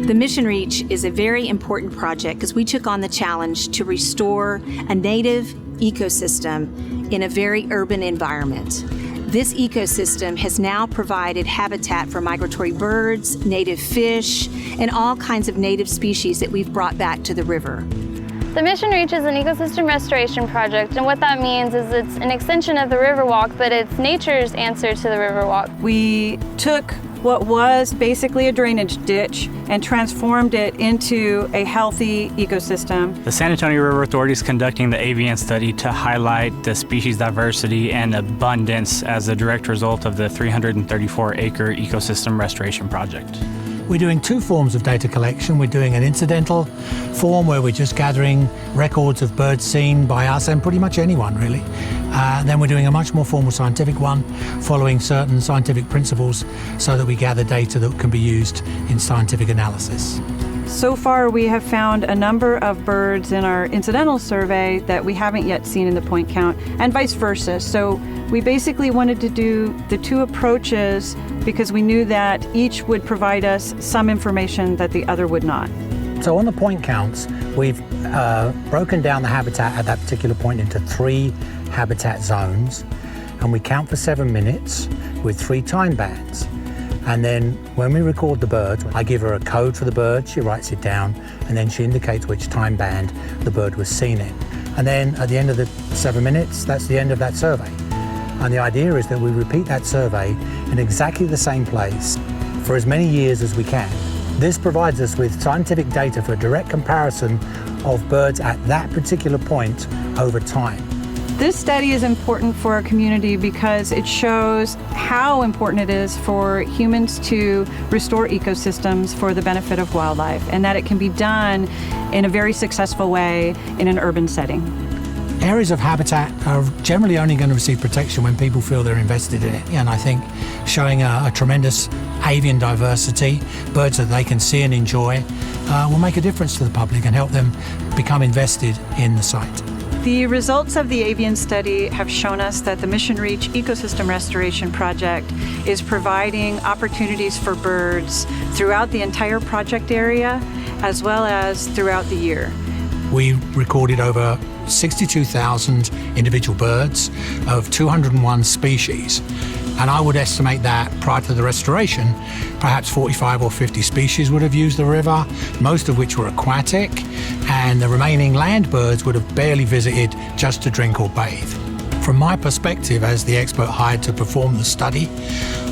The Mission Reach is a very important project because we took on the challenge to restore a native ecosystem in a very urban environment. This ecosystem has now provided habitat for migratory birds, native fish, and all kinds of native species that we've brought back to the river. The Mission Reach is an ecosystem restoration project, and what that means is it's an extension of the Riverwalk, but it's nature's answer to the Riverwalk. We took what was basically a drainage ditch and transformed it into a healthy ecosystem. The San Antonio River Authority is conducting the Avian study to highlight the species diversity and abundance as a direct result of the 334-acre ecosystem restoration project. We're doing two forms of data collection. We're doing an incidental form where we're just gathering records of birds seen by us and pretty much anyone, really. Then we're doing a much more formal scientific one, following certain scientific principles so that we gather data that can be used in scientific analysis. So far, we have found a number of birds in our incidental survey that we haven't yet seen in the point count, and vice versa. So we basically wanted to do the two approaches because we knew that each would provide us some information that the other would not. So on the point counts, we've broken down the habitat at that particular point into 3 habitat zones, and we count for 7 minutes with 3 time bands. And then when we record the bird, I give her a code for the bird, she writes it down, and then she indicates which time band the bird was seen in. And then at the end of the 7 minutes, that's the end of that survey. And the idea is that we repeat that survey in exactly the same place for as many years as we can. This provides us with scientific data for a direct comparison of birds at that particular point over time. This study is important for our community because it shows how important it is for humans to restore ecosystems for the benefit of wildlife, and that it can be done in a very successful way in an urban setting. Areas of habitat are generally only going to receive protection when people feel they're invested in it. And I think showing a tremendous avian diversity, birds that they can see and enjoy, will make a difference to the public and help them become invested in the site. The results of the Avian study have shown us that the Mission Reach Ecosystem Restoration Project is providing opportunities for birds throughout the entire project area, as well as throughout the year. We recorded over 62,000 individual birds of 201 species. And I would estimate that prior to the restoration, perhaps 45 or 50 species would have used the river, most of which were aquatic, and the remaining land birds would have barely visited just to drink or bathe. From my perspective as the expert hired to perform the study,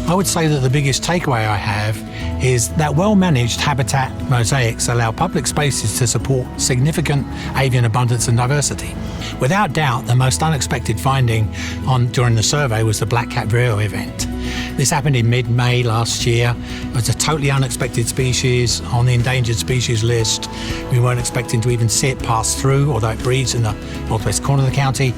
I would say that the biggest takeaway I have is that well-managed habitat mosaics allow public spaces to support significant avian abundance and diversity. Without doubt, the most unexpected finding during the survey was the black-capped vireo event. This happened in mid-May last year. It was a totally unexpected species on the endangered species list. We weren't expecting to even see it pass through, although it breeds in the northwest corner of the county.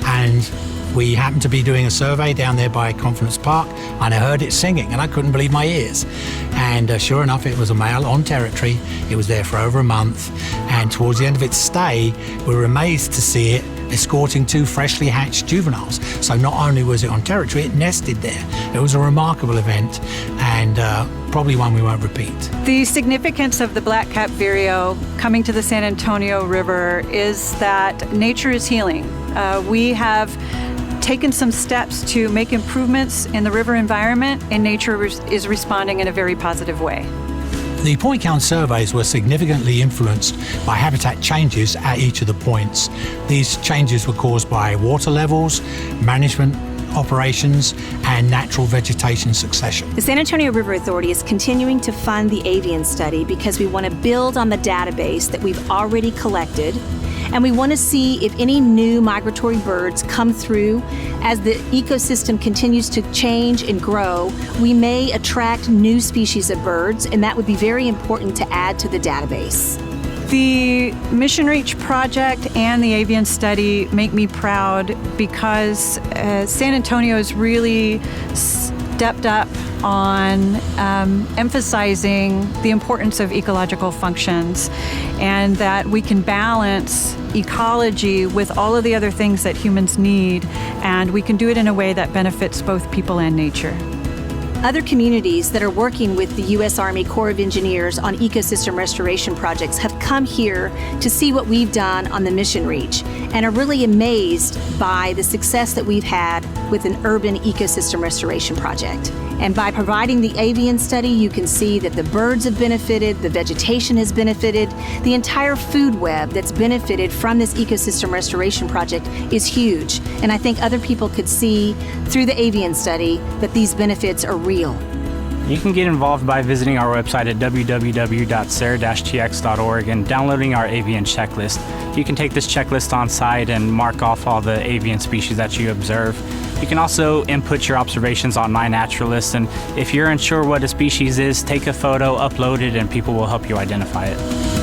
And we happened to be doing a survey down there by Conference Park, and I heard it singing, and I couldn't believe my ears. And sure enough, it was a male on territory. It was there for over a month, and towards the end of its stay, we were amazed to see it escorting 2 freshly hatched juveniles. So not only was it on territory, it nested there. It was a remarkable event, and probably one we won't repeat. The significance of the black-capped vireo coming to the San Antonio River is that nature is healing. We have taken some steps to make improvements in the river environment, and nature is responding in a very positive way. The point count surveys were significantly influenced by habitat changes at each of the points. These changes were caused by water levels, management operations, and natural vegetation succession. The San Antonio River Authority is continuing to fund the Avian study because we want to build on the database that we've already collected, and we want to see if any new migratory birds come through. As the ecosystem continues to change and grow, we may attract new species of birds, and that would be very important to add to the database. The Mission Reach project and the Avian study make me proud because San Antonio has really stepped up on emphasizing the importance of ecological functions, and that we can balance ecology with all of the other things that humans need, and we can do it in a way that benefits both people and nature. Other communities that are working with the U.S. Army Corps of Engineers on ecosystem restoration projects have come here to see what we've done on the Mission Reach and are really amazed by the success that we've had with an urban ecosystem restoration project. And by providing the Avian study, you can see that the birds have benefited, the vegetation has benefited, the entire food web that's benefited from this ecosystem restoration project is huge. And I think other people could see through the Avian study that these benefits are real. You can get involved by visiting our website at www.sara-tx.org and downloading our avian checklist. You can take this checklist on site and mark off all the avian species that you observe. You can also input your observations on My Naturalist, and if you're unsure what a species is, take a photo, upload it, and people will help you identify it.